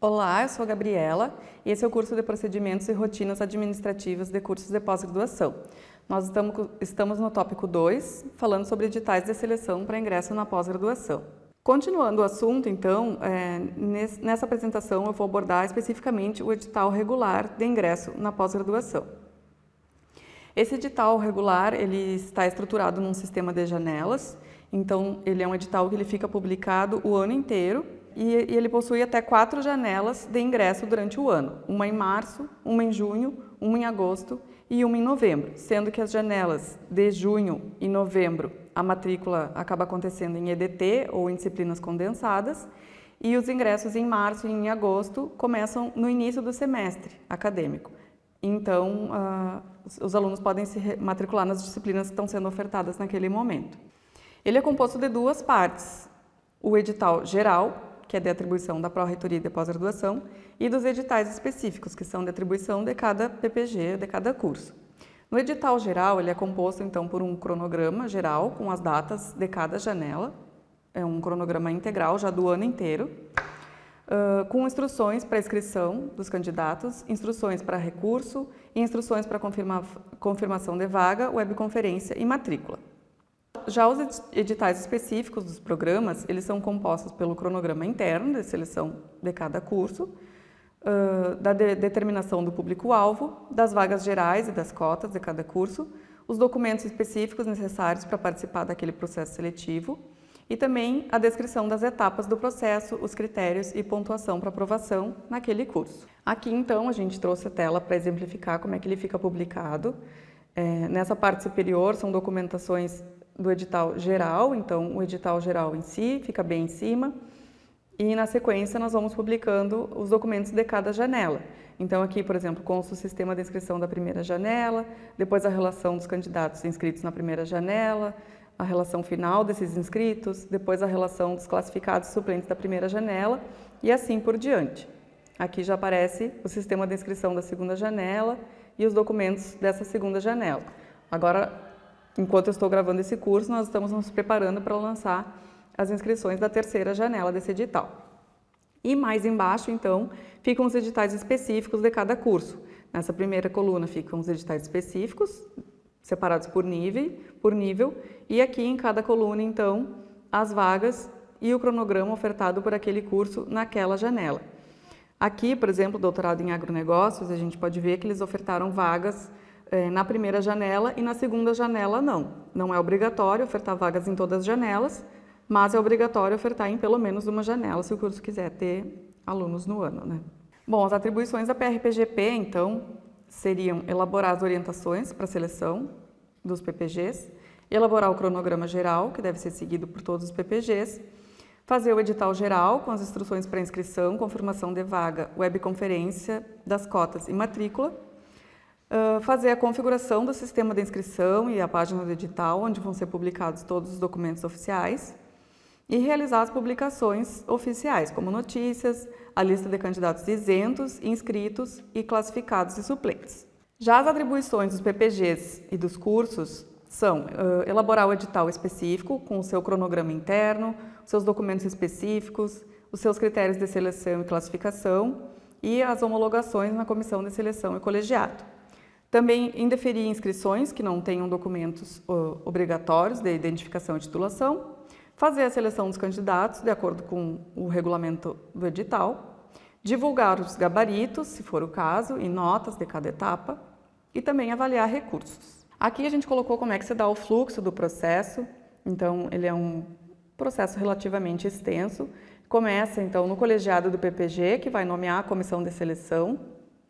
Olá, eu sou a Gabriela e esse é o curso de Procedimentos e Rotinas Administrativas de Cursos de Pós-Graduação. Nós estamos no tópico 2, falando sobre editais de seleção para ingresso na pós-graduação. Continuando o assunto, então, nessa apresentação eu vou abordar especificamente o edital regular de ingresso na pós-graduação. Esse edital regular, ele está estruturado num sistema de janelas, então ele é um edital que ele fica publicado o ano inteiro e ele possui até 4 janelas de ingresso durante o ano, uma em março, uma em junho, uma em agosto e uma em novembro, sendo que as janelas de junho e novembro a matrícula acaba acontecendo em EDT ou em disciplinas condensadas e os ingressos em março e em agosto começam no início do semestre acadêmico. Então, os alunos podem se matricular nas disciplinas que estão sendo ofertadas naquele momento. Ele é composto de 2 partes, o edital geral, que é de atribuição da Pró-Reitoria de Pós-Graduação, e dos editais específicos, que são de atribuição de cada PPG, de cada curso. No edital geral, ele é composto, então, por um cronograma geral, com as datas de cada janela, é um cronograma integral, já do ano inteiro, com instruções para inscrição dos candidatos, instruções para recurso e instruções para confirmação de vaga, webconferência e matrícula. Já os editais específicos dos programas, eles são compostos pelo cronograma interno de seleção de cada curso, da determinação do público-alvo, das vagas gerais e das cotas de cada curso, os documentos específicos necessários para participar daquele processo seletivo e também a descrição das etapas do processo, os critérios e pontuação para aprovação naquele curso. Aqui, então, a gente trouxe a tela para exemplificar como é que ele fica publicado. Nessa parte superior são documentações do edital geral, então o edital geral em si fica bem em cima e na sequência nós vamos publicando os documentos de cada janela. Então aqui, por exemplo, consta o sistema de inscrição da primeira janela, depois a relação dos candidatos inscritos na primeira janela, a relação final desses inscritos, depois a relação dos classificados suplentes da primeira janela e assim por diante. Aqui já aparece o sistema de inscrição da segunda janela e os documentos dessa segunda janela. Agora, enquanto eu estou gravando esse curso, nós estamos nos preparando para lançar as inscrições da terceira janela desse edital. E mais embaixo, então, ficam os editais específicos de cada curso. Nessa primeira coluna ficam os editais específicos, separados por nível, e aqui em cada coluna, então, as vagas e o cronograma ofertado por aquele curso naquela janela. Aqui, por exemplo, doutorado em agronegócios, a gente pode ver que eles ofertaram vagas na primeira janela e na segunda janela não. Não é obrigatório ofertar vagas em todas as janelas, mas é obrigatório ofertar em pelo menos uma janela se o curso quiser ter alunos no ano, né? Bom, as atribuições da PRPGP, então, seriam elaborar as orientações para a seleção dos PPGs, elaborar o cronograma geral, que deve ser seguido por todos os PPGs, fazer o edital geral com as instruções para inscrição, confirmação de vaga, webconferência das cotas e matrícula, fazer a configuração do sistema de inscrição e a página do edital, onde vão ser publicados todos os documentos oficiais, e realizar as publicações oficiais, como notícias, a lista de candidatos isentos, inscritos e classificados e suplentes. Já as atribuições dos PPGs e dos cursos são elaborar o edital específico com o seu cronograma interno, seus documentos específicos, os seus critérios de seleção e classificação e as homologações na comissão de seleção e colegiado. Também indeferir inscrições que não tenham documentos obrigatórios de identificação e titulação, fazer a seleção dos candidatos de acordo com o regulamento do edital, divulgar os gabaritos, se for o caso, e notas de cada etapa, e também avaliar recursos. Aqui a gente colocou como é que se dá o fluxo do processo, então ele é um processo relativamente extenso. Começa então no colegiado do PPG, que vai nomear a comissão de seleção,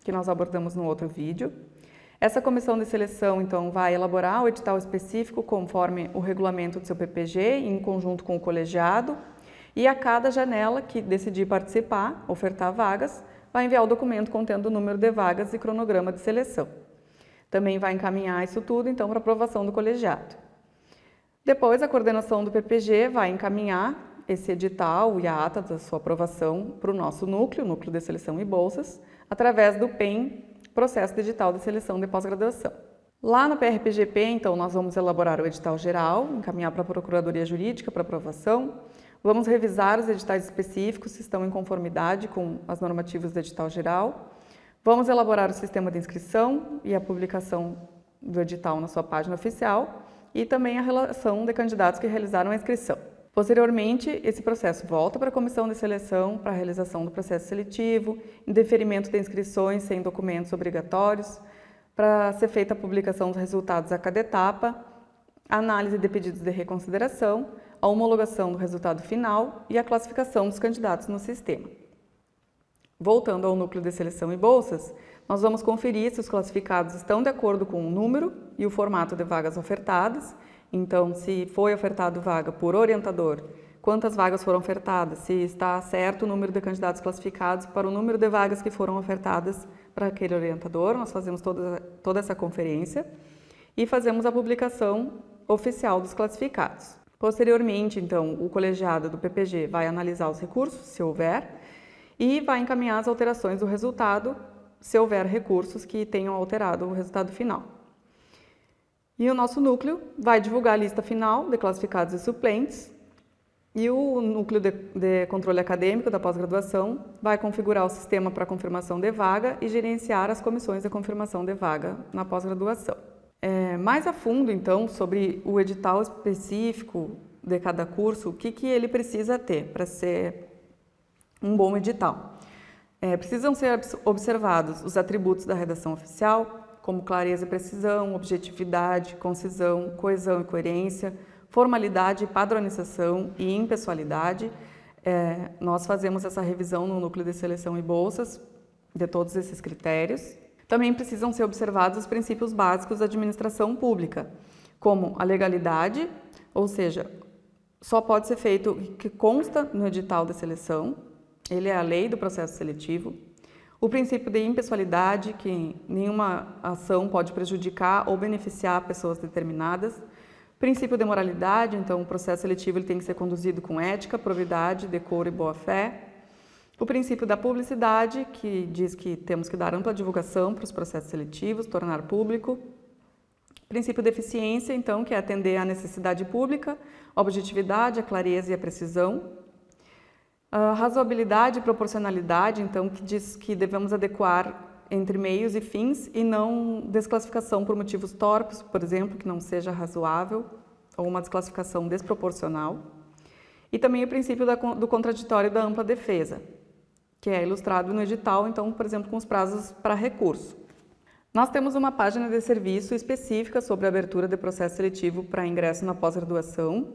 que nós abordamos no outro vídeo. Essa comissão de seleção, então, vai elaborar o edital específico conforme o regulamento do seu PPG, em conjunto com o colegiado, e a cada janela que decidir participar, ofertar vagas, vai enviar o documento contendo o número de vagas e cronograma de seleção. Também vai encaminhar isso tudo, então, para aprovação do colegiado. Depois, a coordenação do PPG vai encaminhar esse edital e a ata da sua aprovação para o nosso núcleo, Núcleo de Seleção e Bolsas, através do PEN, Processo Digital de Seleção de Pós-Graduação. Lá na PRPGP, então, nós vamos elaborar o edital geral, encaminhar para a Procuradoria Jurídica para aprovação, Vamos revisar os editais específicos se estão em conformidade com as normativas do edital geral. Vamos elaborar o sistema de inscrição e a publicação do edital na sua página oficial e também a relação de candidatos que realizaram a inscrição. Posteriormente, esse processo volta para a comissão de seleção para a realização do processo seletivo, indeferimento de inscrições sem documentos obrigatórios, para ser feita a publicação dos resultados a cada etapa, a análise de pedidos de reconsideração, a homologação do resultado final e a classificação dos candidatos no sistema. Voltando ao núcleo de seleção e bolsas, nós vamos conferir se os classificados estão de acordo com o número e o formato de vagas ofertadas. Então, se foi ofertado vaga por orientador, quantas vagas foram ofertadas, se está certo o número de candidatos classificados para o número de vagas que foram ofertadas para aquele orientador. Nós fazemos toda essa conferência e fazemos a publicação oficial dos classificados. Posteriormente, então, o colegiado do PPG vai analisar os recursos, se houver, e vai encaminhar as alterações do resultado, se houver recursos que tenham alterado o resultado final. E o nosso núcleo vai divulgar a lista final de classificados e suplentes, e o núcleo de controle acadêmico da pós-graduação vai configurar o sistema para confirmação de vaga e gerenciar as comissões de confirmação de vaga na pós-graduação. Mais a fundo, então, sobre o edital específico de cada curso, o que ele precisa ter para ser um bom edital. Precisam ser observados os atributos da redação oficial, como clareza e precisão, objetividade, concisão, coesão e coerência, formalidade, padronização e impessoalidade. Nós fazemos essa revisão no núcleo de seleção e bolsas de todos esses critérios. Também precisam ser observados os princípios básicos da administração pública, como a legalidade, ou seja, só pode ser feito o que consta no edital de seleção, ele é a lei do processo seletivo. O princípio de impessoalidade, que nenhuma ação pode prejudicar ou beneficiar pessoas determinadas. Princípio de moralidade, então o processo seletivo ele tem que ser conduzido com ética, probidade, decoro e boa-fé. O princípio da publicidade, que diz que temos que dar ampla divulgação para os processos seletivos, tornar público. Princípio de eficiência, então, que é atender à necessidade pública, a objetividade, a clareza e a precisão. A razoabilidade e proporcionalidade, então, que diz que devemos adequar entre meios e fins e não desclassificação por motivos torpes, por exemplo, que não seja razoável, ou uma desclassificação desproporcional. E também o princípio do contraditório e da ampla defesa, que é ilustrado no edital, então, por exemplo, com os prazos para recurso. Nós temos uma página de serviço específica sobre a abertura de processo seletivo para ingresso na pós-graduação.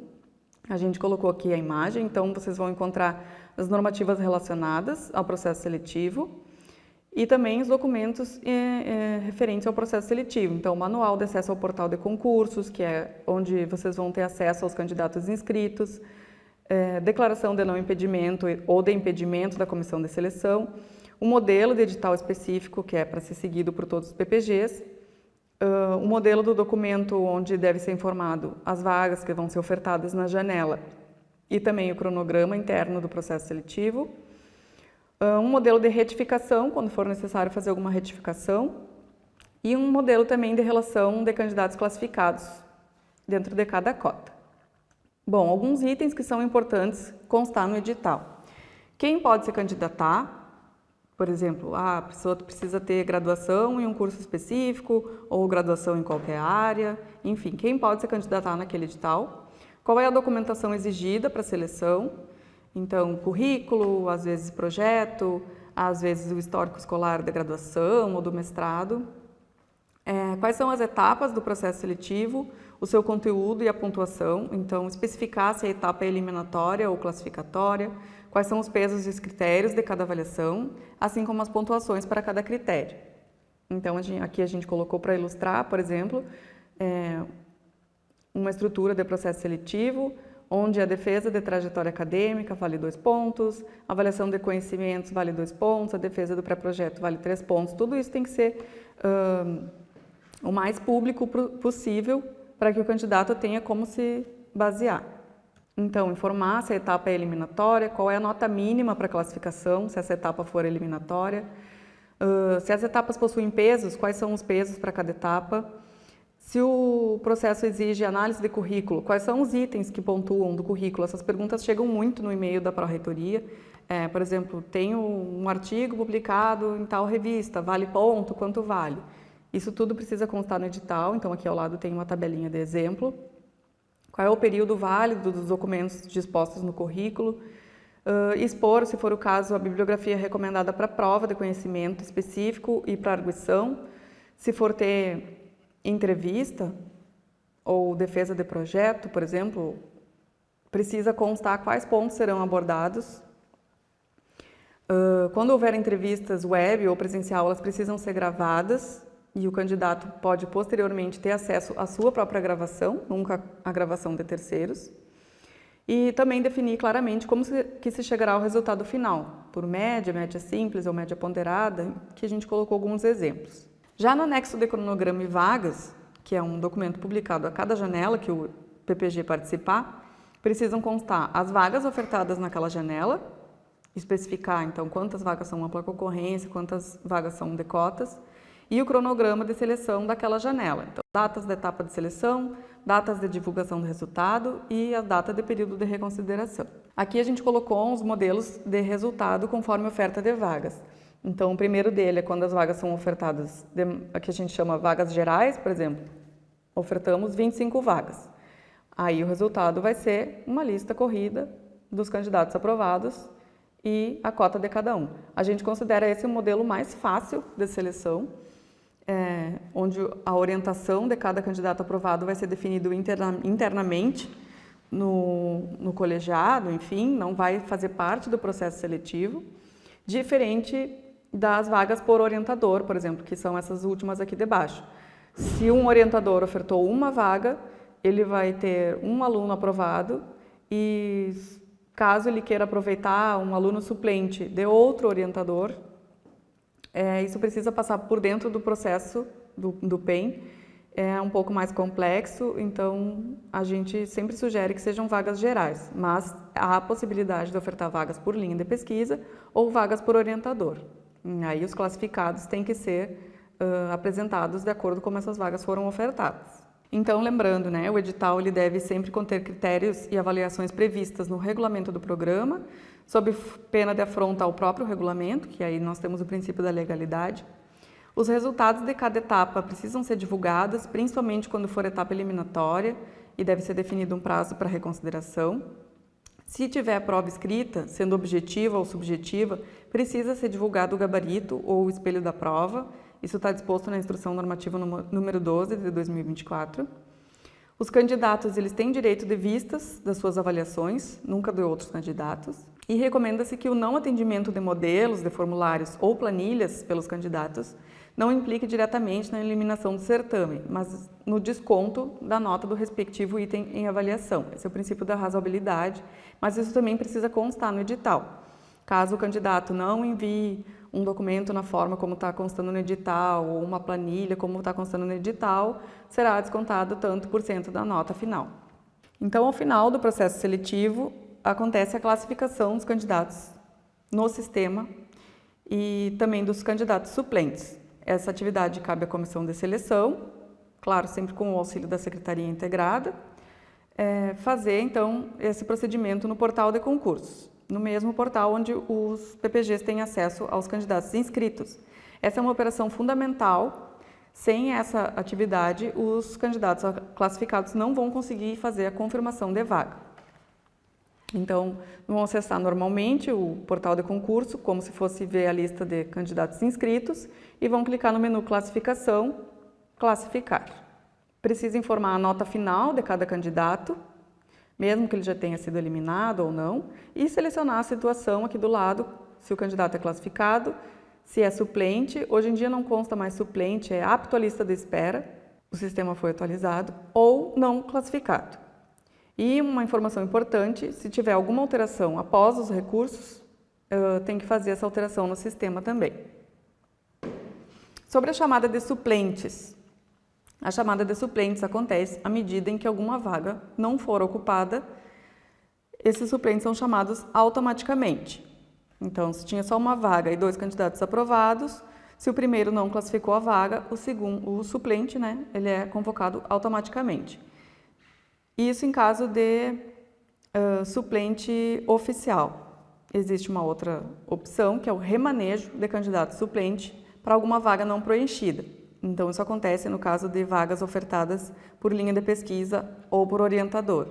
A gente colocou aqui a imagem, então vocês vão encontrar as normativas relacionadas ao processo seletivo e também os documentos referentes ao processo seletivo. Então, o manual de acesso ao portal de concursos, que é onde vocês vão ter acesso aos candidatos inscritos, declaração de não impedimento ou de impedimento da comissão de seleção, o modelo de edital específico, que é para ser seguido por todos os PPGs, o modelo do documento onde deve ser informado as vagas que vão ser ofertadas na janela e também o cronograma interno do processo seletivo, um modelo de retificação, quando for necessário fazer alguma retificação, e um modelo também de relação de candidatos classificados dentro de cada cota. Bom, alguns itens que são importantes constar no edital. Quem pode se candidatar? Por exemplo, a pessoa precisa ter graduação em um curso específico ou graduação em qualquer área, enfim, quem pode se candidatar naquele edital? Qual é a documentação exigida para a seleção? Então, currículo, às vezes projeto, às vezes o histórico escolar da graduação ou do mestrado. Quais são as etapas do processo seletivo, o seu conteúdo e a pontuação, então especificar se a etapa é eliminatória ou classificatória, quais são os pesos e os critérios de cada avaliação, assim como as pontuações para cada critério. Então, aqui a gente colocou para ilustrar, por exemplo, uma estrutura de processo seletivo, onde a defesa de trajetória acadêmica vale 2 pontos, a avaliação de conhecimentos vale 2 pontos, a defesa do pré-projeto vale 3 pontos. Tudo isso tem que ser o mais público possível para que o candidato tenha como se basear. Então, informar se a etapa é eliminatória, qual é a nota mínima para classificação, se essa etapa for eliminatória, se as etapas possuem pesos, quais são os pesos para cada etapa, Se o processo exige análise de currículo, quais são os itens que pontuam do currículo? Essas perguntas chegam muito no e-mail da Pró-Reitoria. Por exemplo, tenho um artigo publicado em tal revista, vale ponto, quanto vale? Isso tudo precisa constar no edital, então aqui ao lado tem uma tabelinha de exemplo. Qual é o período válido dos documentos dispostos no currículo? Expor, se for o caso, a bibliografia recomendada para prova de conhecimento específico e para arguição. Se for ter entrevista ou defesa de projeto, por exemplo, precisa constar quais pontos serão abordados. Quando houver entrevistas web ou presencial, elas precisam ser gravadas e o candidato pode posteriormente ter acesso à sua própria gravação, nunca a gravação de terceiros. E também definir claramente como que se chegará ao resultado final, por média, média simples ou média ponderada, que a gente colocou alguns exemplos. Já no anexo de cronograma e vagas, que é um documento publicado a cada janela que o PPG participar, precisam constar as vagas ofertadas naquela janela, especificar então quantas vagas são ampla concorrência, quantas vagas são de cotas, e o cronograma de seleção daquela janela. Então, datas da etapa de seleção, datas de divulgação do resultado e a data de período de reconsideração. Aqui a gente colocou os modelos de resultado conforme oferta de vagas. Então, o primeiro dele é quando as vagas são ofertadas, aqui a gente chama vagas gerais, por exemplo, ofertamos 25 vagas. Aí o resultado vai ser uma lista corrida dos candidatos aprovados e a cota de cada um. A gente considera esse o modelo mais fácil de seleção, onde a orientação de cada candidato aprovado vai ser definido internamente no colegiado, enfim, não vai fazer parte do processo seletivo, diferente das vagas por orientador, por exemplo, que são essas últimas aqui de baixo. Se um orientador ofertou uma vaga, ele vai ter um aluno aprovado e, caso ele queira aproveitar um aluno suplente de outro orientador, isso precisa passar por dentro do processo do PEN, é um pouco mais complexo, então a gente sempre sugere que sejam vagas gerais, mas há a possibilidade de ofertar vagas por linha de pesquisa ou vagas por orientador. Aí os classificados têm que ser apresentados de acordo com como essas vagas foram ofertadas. Então, lembrando, o edital ele deve sempre conter critérios e avaliações previstas no regulamento do programa, sob pena de afronta ao próprio regulamento, que aí nós temos o princípio da legalidade. Os resultados de cada etapa precisam ser divulgados, principalmente quando for etapa eliminatória, e deve ser definido um prazo para reconsideração. Se tiver prova escrita, sendo objetiva ou subjetiva, precisa ser divulgado o gabarito ou o espelho da prova. Isso está disposto na Instrução Normativa número 12 de 2024. Os candidatos eles têm direito de vistas das suas avaliações, nunca de outros candidatos. E recomenda-se que o não atendimento de modelos, de formulários ou planilhas pelos candidatos não implique diretamente na eliminação do certame, mas no desconto da nota do respectivo item em avaliação. Esse é o princípio da razoabilidade, mas isso também precisa constar no edital. Caso o candidato não envie um documento na forma como está constando no edital, ou uma planilha como está constando no edital, será descontado tanto por cento da nota final. Então, ao final do processo seletivo, acontece a classificação dos candidatos no sistema e também dos candidatos suplentes. Essa atividade cabe à comissão de seleção, claro, sempre com o auxílio da Secretaria Integrada, fazer, então, esse procedimento no portal de concursos, no mesmo portal onde os PPGs têm acesso aos candidatos inscritos. Essa é uma operação fundamental. Sem essa atividade, os candidatos classificados não vão conseguir fazer a confirmação de vaga. Então, vão acessar normalmente o portal de concurso, como se fosse ver a lista de candidatos inscritos, e vão clicar no menu Classificação, Classificar. Precisa informar a nota final de cada candidato, mesmo que ele já tenha sido eliminado ou não, e selecionar a situação aqui do lado, se o candidato é classificado, se é suplente. Hoje em dia não consta mais suplente, é apto à lista de espera, o sistema foi atualizado, ou não classificado. E uma informação importante, se tiver alguma alteração após os recursos, tem que fazer essa alteração no sistema também. Sobre a chamada de suplentes. A chamada de suplentes acontece à medida em que alguma vaga não for ocupada, esses suplentes são chamados automaticamente. Então, se tinha só uma vaga e 2 candidatos aprovados, Se o primeiro não classificou a vaga, o suplente, né, ele é convocado automaticamente. Isso em caso de suplente oficial. Existe uma outra opção, que é o remanejo de candidato suplente para alguma vaga não preenchida. Então, isso acontece no caso de vagas ofertadas por linha de pesquisa ou por orientador.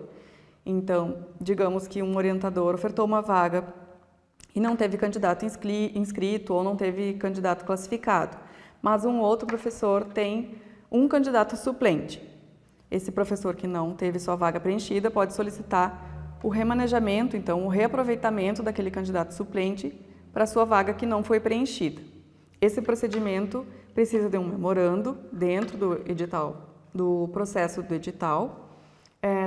Então, digamos que um orientador ofertou uma vaga e não teve candidato inscrito ou não teve candidato classificado, mas um outro professor tem um candidato suplente. Esse professor que não teve sua vaga preenchida pode solicitar o remanejamento, então o reaproveitamento daquele candidato suplente para sua vaga que não foi preenchida. Esse procedimento precisa de um memorando dentro do edital, do processo do edital,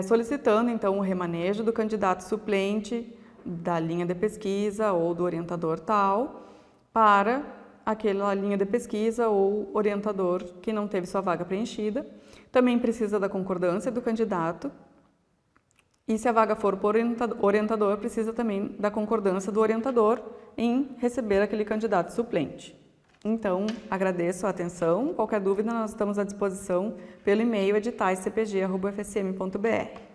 solicitando então o remanejo do candidato suplente da linha de pesquisa ou do orientador tal para aquela linha de pesquisa ou orientador que não teve sua vaga preenchida. Também precisa da concordância do candidato e, se a vaga for por orientador, precisa também da concordância do orientador em receber aquele candidato suplente. Então, agradeço a atenção. Qualquer dúvida, nós estamos à disposição pelo e-mail editais.cpg@ufsm.br.